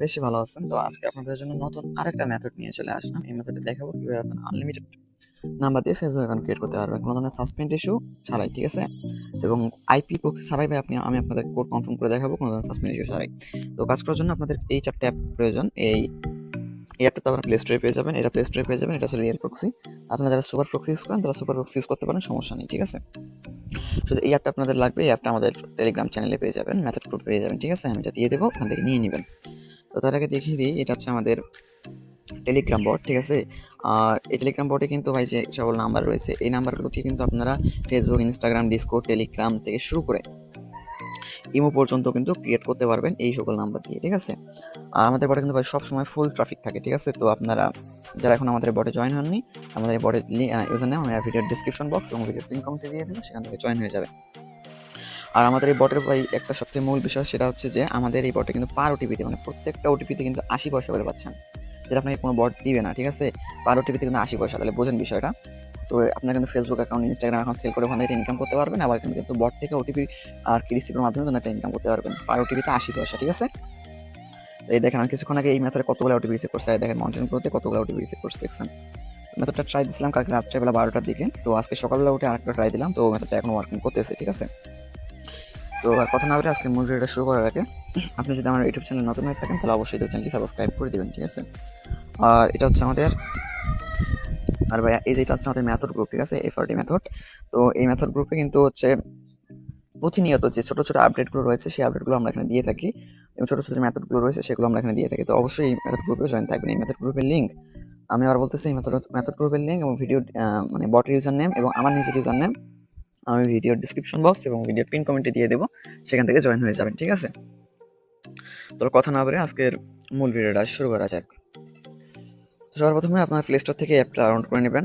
বেশি ভালো আছেন। তো আজকে আপনাদের জন্য নতুন আরেকটা মেথড নিয়ে চলে আসলাম। এই মেথডে দেখাবো কিভাবে আপনারা আনলিমিটেড নাম্বার দিয়ে ফেসবুক অ্যাকাউন্ট ক্রিয়েট করতে পারবেন কোনো ধরনের সাসপেন্ড ইস্যু ছাড়াই, ঠিক আছে? এবং আইপি প্রক্সি ছাড়াই ভাই আমি আপনাদের কোড কনফার্ম করে দেখাবো কোনো ধরনের সাসপেন্ড ইস্যু ছাড়াই। তো কাজ করার জন্য আপনাদের এই 4টা অ্যাপ প্রয়োজন। এই অ্যাপটা তো আপনারা প্লে স্টোরে পেয়ে যাবেন, এটা প্লে স্টোরে পেয়ে যাবেন। এটা হচ্ছে রিয়েল প্রক্সি। আপনারা যারা সুপার প্রক্সি ইউজ করেন তারা সুপার প্রক্সি ইউজ করতে পারেন, সমস্যা নেই, ঠিক আছে? শুধু এই অ্যাপটা আপনাদের লাগবে। এই অ্যাপটা আমাদের টেলিগ্রাম চ্যানেলে পেয়ে যাবেন, মেথড গ্রুপ পেয়ে যাবেন, ঠিক আছে? আমি এটা দিয়ে দেবো, ওখান থেকে নিয়ে নেবেন। তো তার আগে দেখিয়ে দিই, এটা হচ্ছে আমাদের টেলিগ্রাম বট, ঠিক আছে? আর এই টেলিগ্রাম বটে কিন্তু ভাই যে সকল নাম্বার রয়েছে, এই নাম্বারগুলোকে কিন্তু আপনারা ফেসবুক, ইনস্টাগ্রাম, ডিসকর্ড, টেলিগ্রাম থেকে শুরু করে ইমো পর্যন্ত কিন্তু ক্রিয়েট করতে পারবেন এই সকল নাম্বার দিয়ে, ঠিক আছে? আর আমাদের বটে কিন্তু ভাই সবসময় ফুল ট্রাফিক থাকে, ঠিক আছে? তো আপনারা যারা এখন আমাদের বটে জয়েন হননি, আমাদের এই বটের ইউজার নেম আমি ভিডিওর ডিসক্রিপশন বক্স এবং ভিডিওর পিন কমেন্টে দিয়ে দেবো, সেখান থেকে জয়েন হয়ে যাবে। আর আমাদের এই বটের ভাই একটা সবচেয়ে মূল বিষয়, সেটা হচ্ছে যে আমাদের এই বটে কিন্তু পার ওটিপিতে, মানে প্রত্যেকটা ওটিপিতে কিন্তু 80 পয়সা করে পাচ্ছেন, যেটা আপনাকে কোনো বট দিবে না, ঠিক আছে? পার ওটিপিতে কিন্তু 80 পয়সা, তাহলে বোঝেন বিষয়টা। তো আপনারা কিন্তু Facebook account, Instagram account sell করে ওখান থেকে ইনকাম করতে পারবেন, আবার কিন্তু বট থেকে ওটিপি আর কি রিসিভের মাধ্যমে কিন্তু একটা ইনকাম করতে পারবেন। পার ওটিপিতে 80 পয়সা, ঠিক আছে? তো এই দেখেন, আমি কিছুক্ষণ আগে এই মেথডে কতগুলো ওটিপি রিসিভ করছে, দেখেন মাউন্টেন প্রোতে কতগুলো ওটিপি রিসিভ করছে, দেখছেন? মেথডটা ট্রাই দিয়েছিলাম কালকে রাত্রেবেলা 12টার দিকে, তো আজকে সকালবেলা উঠে আরেকটা ট্রাই দিলাম, তো মেথডটা এখন ওয়ার্কিং করতেছে, ঠিক আছে? তো আর কথা না বলে আজকে মূল ভিডিওটা শুরু করার আগে আপনি যদি আমার ইউটিউব চ্যানেল নতুন হয়ে থাকেন তাহলে অবশ্যই ইউটিউব চ্যানেলটি সাবস্ক্রাইব করে দেবেন, ঠিক আছে? আর এটা হচ্ছে আমাদের, আর ভাইয়া এই যে এটা হচ্ছে আমাদের মেথড গ্রুপ, ঠিক আছে? এফআরডি মেথড। তো এই মেথড গ্রুপে কিন্তু হচ্ছে প্রতিনিয়ত যে ছোটো ছোটো আপডেটগুলো রয়েছে সেই আপডেটগুলো আমরা এখানে দিয়ে থাকি, এবং ছোটো ছোটো মেথডগুলো রয়েছে সেগুলো আমরা এখানে দিয়ে থাকি। তো অবশ্যই এই মেথড গ্রুপে জয়েন থাকবেন। এই মেথড গ্রুপের লিঙ্ক আমি আবার বলতেছি, এই মেথড গ্রুপের লিঙ্ক এবং ভিডিও মানে বটের ইউজার নেম এবং আমার নিজের ইউজার নেম আমি ভিডিওর ডিসক্রিপশন বক্স এবং ভিডিওর পিন কমেন্টে দিয়ে দেবো, সেখান থেকে জয়েন হয়ে যাবেন, ঠিক আছে? তোর কথা না বলে আজকের মূল ভিডিওটা শুরু করা যাক। সর্বপ্রথমে আপনার প্লে স্টোর থেকে অ্যাপটা ডাউনলোড করে নেবেন,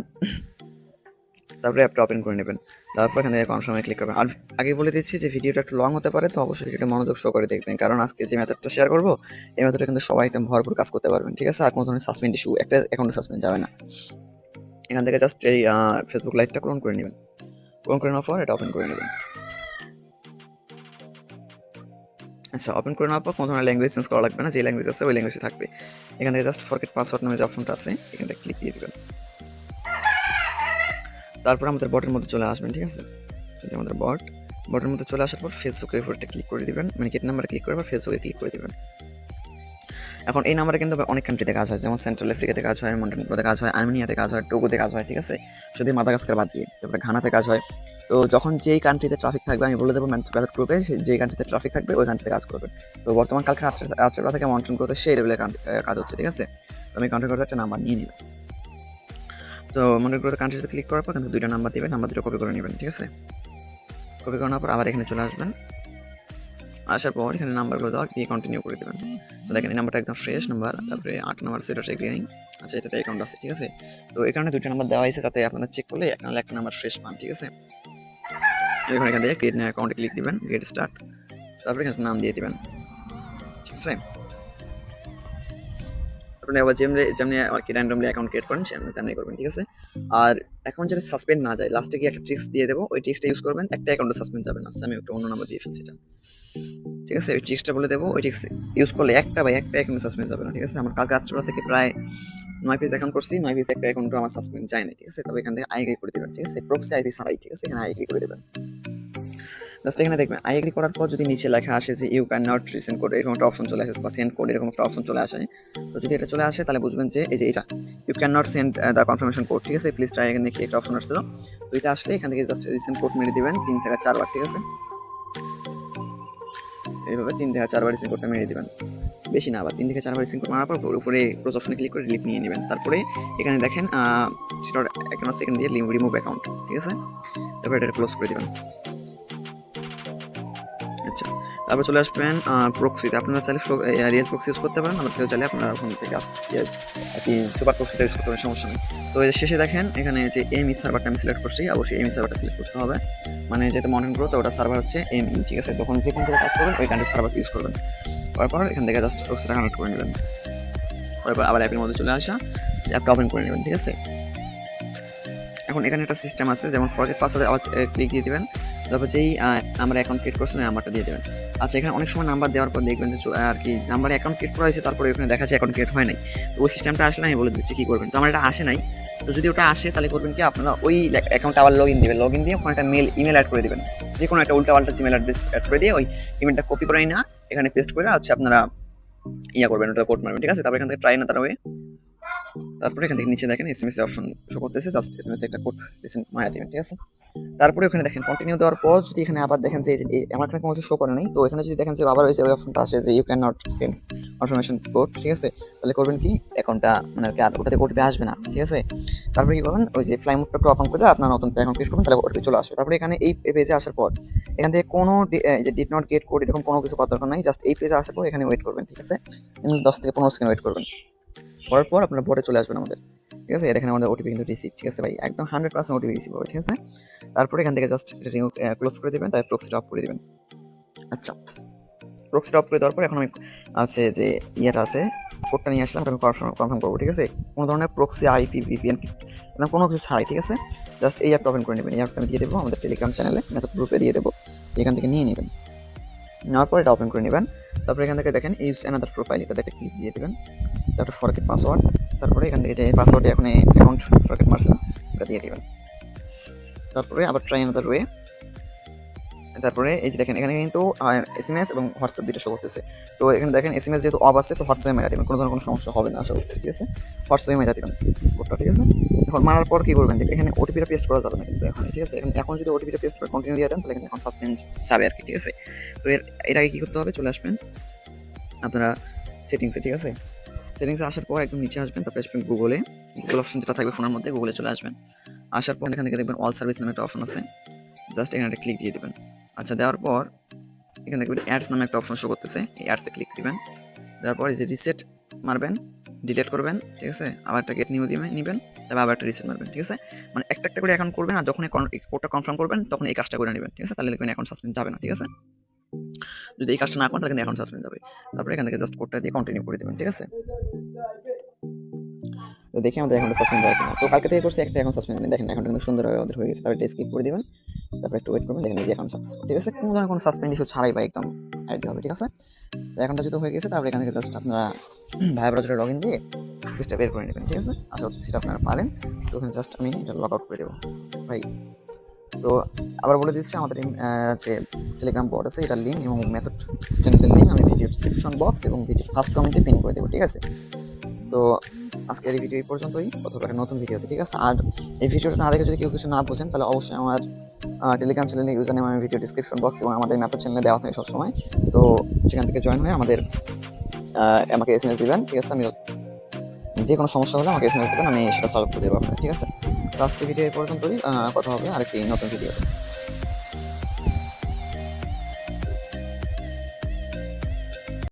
তারপরে অ্যাপটা ওপেন করে নেবেন, তারপর এখানে কনফার্মে ক্লিক করবেন। আর আগে বলে দিচ্ছি যে ভিডিওটা একটু লং হতে পারে, তো অবশ্যই ভিডিওটা মনোযোগ সহকারে দেখবেন, কারণ আজকে যে মেথডটা শেয়ার করবো এই মেথডে কিন্তু সবাই একদম ভরপুর কাজ করতে পারবেন, ঠিক আছে? আর কোনো ধরনের সাসপেন্ড ইস্যু একটা অ্যাকাউন্টে সাসপেন্ড যাবে না। এখান থেকে জাস্ট এই ফেসবুক লাইভটা ক্লোন করে নেবেন, ক্লোন করে নেওয়ার পর এটা ওপেন করে নেবেন। আচ্ছা, ওপেন করে নেওয়ার পর কোনো ধরনের ল্যাঙ্গুয়েজ চেঞ্জ করা লাগবে না, যে ল্যাঙ্গুয়েজ আছে ওই ল্যাঙ্গুয়েজে থাকবে। এখান থেকে জাস্ট ফরগেট পাসওয়ার্ড নামে যে অপশনটা আছে এখানটা ক্লিক দিয়ে দেবেন। তারপর আমাদের বটের মধ্যে চলে আসবেন, ঠিক আছে? এই যে আমাদের বটের মধ্যে চলে আসার পর ফেসবুকের উপরটা ক্লিক করে দিবেন, মানে গেট নাম্বারে ক্লিক করে ফেসবুকে ক্লিক করে দিবেন। এখন এই নাম্বারে কিন্তু অনেক কান্ট্রিতে কাজ হয়, যেমন সেন্ট্রাল আফ্রিকাতে কাজ হয়, মন্টেনেগ্রোতে কাজ হয়, আর্মেনিয়াতে কাজ হয়, টোগোতে কাজ হয়, ঠিক আছে? শুধু মাদাগাস্কার বাদ দিয়ে, তারপরে ঘানাতে কাজ হয়। তো যখন যেই কান্ট্রিতে ট্রাফিক থাকবে আমি বলে দেবো মেথড গ্রুপে, যেই কান্ট্রিতে ট্রাফিক থাকবে ওই কান্ট্রিতে কাজ করবে। তো বর্তমান কালকে রাত্রেবেলা থেকে মন্টেনেগ্রোতে সেই লেভেলের কাজ হচ্ছে, ঠিক আছে? তো আমি কন্ট্যাক্ট করতে একটা নাম্বার নিয়ে নিলাম। তো মন্টেনেগ্রোতে কান্ট্রিতে ক্লিক করার পর কিন্তু দুইটা নাম্বার দিবেন, নাম্বার দুটো কপি করে নেবেন, ঠিক আছে? কপি করার পর আবার এখানে চলে আসবেন, আসার পর এখানে নাম্বারগুলো দেওয়া দিয়ে কন্টিনিউ করে দেবেন। তো দেখেন এই নাম্বারটা একদম ফ্রেশ নাম্বার, তারপরে 8 নাম্বার সেটা রিক্লিয়ারিং। আচ্ছা, এটাতে অ্যাকাউন্ট আছে, ঠিক আছে? তো এই কারণে দুইটা নাম্বার দেওয়া হয়েছে যাতে আপনারা চেক করলে একটা নাম্বার ফ্রেশ পান, ঠিক আছে? এখন এখান থেকে ক্রিয়েট নিউ অ্যাকাউন্টে ক্লিক দিবেন, গেট স্টার্ট, তারপরে এখানে নাম দিয়ে দিবেন, ঠিক আছে? আপনি আবার যেমনি আর কি র্যান্ডমলি অ্যাকাউন্ট ক্রিয়েট করেন তেমনি করবেন, ঠিক আছে? আর অ্যাকাউন্ট যাতে সাসপেন্ড না যায়, লাস্টে গিয়ে একটা ট্রিক্স দিয়ে দেবো, ওই ট্রিক্সটা ইউজ করবেন, একটা অ্যাকাউন্টে সাসপেন্ড যাবে না। আমি একটা অন্য নাম্বার দিয়ে ফেলছি এটা, ঠিক আছে? ওই ট্রিক্সটা বলে দেবো, ওই ট্রিক্স ইউজ করলে একটা অ্যাকাউন্ট সাসপেন্ড যাবে না, ঠিক আছে? আমার কালকে রাত্রিবেলা থেকে প্রায় 9 পিস অ্যাকাউন্ট করছি, 9 পিস একটা অ্যাকাউন্টও আমার সাসপেন্ড যায় না, ঠিক আছে? তবে এখান থেকে আই এগ্রি করে দিবেন, ঠিক আছে? প্রক্সি আইপি ছাড়াই, ঠিক আছে? এখানে আই এগ্রি করে দেবেন। জাস্ট এখানে দেখবেন আই এগ্রি করার পর যদি নিচে লেখা আসে যে you can not resend code, এরকম একটা অপশন চলে আসে, বা সেন্ড কোড এরকম একটা অপশন চলে আসে, তো যদি এটা চলে আসে তাহলে বুঝবেন যে এই যে এটা you can not send the confirmation code, ঠিক আছে? প্লিজ ট্রাই এখানে দেখি একটা অপশন আসছিল, তো এটা আসলে এখান থেকে জাস্ট রিসেন্ড কোড মেরে দিবেন 3 থেকে 4 বার, ঠিক আছে? এইভাবে 3 থেকে 4 বার রিসেন্ড কোডটা মেরে দিবেন, বেশি না, আবার 3 থেকে 4 বার রিসেন্ড কোড মারার পর উপরে ক্লোজ অপশনে ক্লিক করে ডিলিট নিয়ে নেবেন। তারপরে এখানে দেখেন সেটা একটা সেকেন্ড দিয়ে রিমুভ অ্যাকাউন্ট, ঠিক আছে? তারপরে এটা ক্লোজ করে দিবেন। আচ্ছা, তারপর চলে আসবেন প্রক্সিতে। আপনারা চাইলে রিয়েল প্রক্সি ইউজ করতে পারেন, আবার কেউ চাইলে আপনারা ওখান থেকে আর কি সুপার প্রক্সিটা ইউজ করতে পারেন, সমস্যা নেই। তো এর শেষে দেখেন এখানে যে এমই সার্ভারটা আমি সিলেক্ট করছি, অবশ্যই এমই সার্ভারটা সিলেক্ট করতে হবে, মানে যেটা মর্নিংগ্রো, তো ওটা সার্ভার হচ্ছে এমই, ঠিক আছে? তখন যে কোন কাজ করবেন ওই কান্ট্রি সার্ভার ইউজ করবেন। তারপর এখান থেকে জাস্ট প্রক্সিটা কানেক্ট করে নেবেন, তারপর আবার অ্যাপের মধ্যে চলে আসা, অ্যাপটা ওপেন করে নেবেন, ঠিক আছে? এখন এখানে একটা সিস্টেম আছে, যেমন ফরগেট পাসওয়ার্ডে আবার ক্লিক দিয়ে দেবেন, তারপর যেই আমরা অ্যাকাউন্ট ক্রিয়েট করছেন নাম্বারটা দিয়ে দেবেন। আচ্ছা, এখানে অনেক সময় নাম্বার দেওয়ার পর দেখবেন যে আর কি নাম্বারে অ্যাকাউন্ট ক্রিয়েট করা হয়েছে, তারপরে ওখানে দেখা যাচ্ছে অ্যাকাউন্ট ক্রিয়েট হয় নাই। তো ওই সিস্টেমটা আসলে আমি বলে দিচ্ছি কী করবেন। তো আমার এটা আসে নাই, তো যদি ওটা আসে তাহলে করবেন কি, আপনারা ওই অ্যাকাউন্টে আবার লগ ইন দেবেন, লগ ইন দিয়ে ওখানে একটা ইমেল অ্যাড করে দেবেন, যে কোনো একটা উল্টাপাল্টা জিমেল অ্যাড্রেস অ্যাড করে দিয়ে ওই ইমেলটা কপি করে না এখানে পেস্ট করে হচ্ছে আপনারা ইয়া করবেন, ওটা কোড মারবেন, ঠিক আছে। তারপর এখান থেকে ট্রাই না তার ওয়ে, তারপরে এখান থেকে নিচে দেখেন এসএমএস অপশন শো করতেছে, জাস্ট এসএমএস একটা কোড রিসেন্ট মারা দিবেন, ঠিক আছে। তারপরে ওখানে দেখেন কন্টিনিউ দেওয়ার পর যদি এখানে আবার দেখেন যে আমার এখানে কোনো কিছু শো করে নাই, তো এখানে যদি দেখেন যে আবার ওই যে অপশনটা আসে যে you can not send confirmation code, ঠিক আছে, তাহলে করবেন কি অ্যাকাউন্টটা মানে আর ওটাতে ওটিপি আসবে না, ঠিক আছে। তারপরে কি করবেন, ওই যে ফ্লাই মোডটা একটু অফ অন করে আপনার নতুন অ্যাকাউন্ট ক্রিয়েট করবেন, তাহলে ওটিপি চলে আসবে। তারপরে এখানে এই পেজে আসার পর এখান থেকে কোনো যে ডিড নট গেট কোড এরকম কোনো কিছু করার দরকার নাই, জাস্ট এই পেজে আসার পর এখানে ওয়েট করবেন, ঠিক আছে। 10 থেকে 15 সেকেন্ড ওয়েট করবেন, করার পর আপনার বোর্ডে চলে আসবেন আমাদের, ঠিক আছে। দেখেন আমাদের ওটিপি কিন্তু রিসিভ, ঠিক আছে ভাই, একদম 100% ওটিপি রিসিভ হবে, ঠিক আছে। তারপরে এখান থেকে জাস্ট ক্লোজ করে দেবেন, তাই প্রক্সিটা অফ করে দেবেন। আচ্ছা, প্রক্সিটা অফ করে দেওয়ার পর এখন আমি আছে যে ইয়েটা আছে কোডটা নিয়ে আসলাম, আমি কনফার্ম করবো, ঠিক আছে। কোনো ধরনের প্রক্সি আইপি ভিপিএন কোনো কিছু ছাড়াই, ঠিক আছে। জাস্ট এই অ্যাপটা ওপেন করে নেবেন, এই অ্যাপটা আমি দিয়ে দেবো আমাদের টেলিগ্রাম চ্যানেলে, মেথড গ্রুপে দিয়ে দেবো, এখান থেকে নিয়ে নেবেন। নেওয়ার পর এটা ওপেন করে নেবেন। তারপরে এখান থেকে দেখেন ইউজ অ্যানাদার প্রোফাইল, এটা দেখে ক্লিক দিয়ে দেবেন। তারপর ফরগেট পাসওয়ার্ড, তারপরে এখান থেকে যে পাসওয়ার্ডে এখন অ্যাকাউন্ট ফরগেট মারছেন এটা দিয়ে দেবেন। তারপরে আবার ট্রাই অ্যানাদার ওয়ে, তারপরে এই যে দেখেন এখানে কিন্তু এসএমএস এবং হোয়াটসঅ্যাপ দুটো শো করতেছে। তো এখানে দেখেন এসএমএস যেহেতু অফ আছে, তো হোয়াটসঅ্যাপে মেরা দেবেন, কোনো ধরনের কোনো সমস্যা হবে না আশা করছি, ঠিক আছে। হোয়াটসঅ্যাপে মেরা দেবেন কোডটা, ঠিক আছে। এখন মারার পর কি করবেন, দেখেন এখানে ওটিপিটা পেস্ট করা যাবে না কিন্তু এখন, ঠিক আছে। এখন যদি ওটিপিটা পেস্ট করে কন্টিনিউ দিয়ে দেন তাহলে কিন্তু এখন সাসপেন্ড যাবে আর কি, ঠিক আছে। তো এর আগে কি করতে হবে, চলে আসবেন আপনারা সেটিংসে, ঠিক আছে। সেটিংসে আসার পর একদম নিচে আসবেন, তারপরে আসবেন গুগল অপশন যেটা থাকবে ফোনের মধ্যে, গুগলে চলে আসবেন। আসার পর এখান থেকে দেখবেন অল সার্ভিস নামে একটা অপশন আছে, জাস্ট এখানে একটা ক্লিক দিয়ে দেবেন। আচ্ছা, দেওয়ার পর এখানে দেখবেন অ্যাডস নামে একটা অপশন শো করতেছে, এই অ্যাডসে ক্লিক দিবেন। দেওয়ার পর এই যে রিসেট মারবেন, ডিলিট করবেন, ঠিক আছে। আবার একটা গেট নিউ নেবেন, তারপর আবার একটা রিসেট মারবেন, ঠিক আছে। মানে একটা একটা করে অ্যাকাউন্ট করবেন, আর যখন এই কোডটা কনফার্ম করবেন তখন এই কাজটা করে নেবেন, ঠিক আছে। তাহলে দেখবেন অ্যাকাউন্ট সাসপেন্ড যাবে না, ঠিক আছে। যদি এই কাজটা না করেন তাহলে কিন্তু অ্যাকাউন্ট সাসপেন্ড যাবে। তারপরে এখান থেকে জাস্ট কোডটা দিয়ে কন্টিনিউ করে দেবেন, ঠিক আছে। তো দেখি আমাদের অ্যাকাউন্টে সাসপেন্ড যায় কিনা। তো কালকে থেকে করছি একটা অ্যাকাউন্ট সাসপেন্ড, দেখেন অ্যাকাউন্ট কিন্তু সুন্দরভাবে আমাদের হয়ে গেছে। তারপরে এটা স্কিপ করে দিবেন, তারপর একটু ওয়েট করবেন, দেখেন এই যে অ্যাকাউন্ট সাকসেস, ঠিক আছে। কোনো ধরনের কোনো সাসপেন্ড ইস্যু ছাড়াই বা একদম আইডি হবে, ঠিক আছে। তো অ্যাকাউন্টটা যেহেতু হয়ে গেছে, তারপরে এখান থেকে জাস্ট আপনারা ভাইয়া ব্রাউজারে লগ ইন দিয়ে পেজটা বের করে নেবেন, ঠিক আছে। আশা করছি সেটা আপনারা পারেন। তো ওখানে জাস্ট আমি এটা লগ আউট করে দেবো ভাই। তো আবার বলে দিচ্ছি আমাদের যে টেলিগ্রাম বট আছে, এটার লিঙ্ক এবং মেথড চ্যানেলের লিঙ্ক আমি ভিডিও ডিসক্রিপশন বক্স এবং ভিডিওর ফার্স্ট কমেন্টে পিন করে দেবো, ঠিক আছে। তো আজকের এই ভিডিও এই পর্যন্তই, অথবা একটা নতুন ভিডিওতে, ঠিক আছে। আর এই ভিডিওটা না দেখে যদি কেউ কিছু না বোঝেন তাহলে অবশ্যই আমার টেলিগ্রাম চ্যানেলে ইউজার নেম আমি ভিডিও ডিসক্রিপশন বক্স এবং আমাদের মেথড চ্যানেলে দেওয়া থাকে সবসময়। তো সেখান থেকে জয়েন হয়ে আমাকে এসএমএস দিবেন, ঠিক আছে। আমি যে কোনো সমস্যা হলে আমাকে এসএমএস দিবেন, আমি সেটা সলভ করে দেবো আপনার, ঠিক আছে। তো আজকে ভিডিও এই পর্যন্তই, কথা হবে আরেকটি নতুন ভিডিও।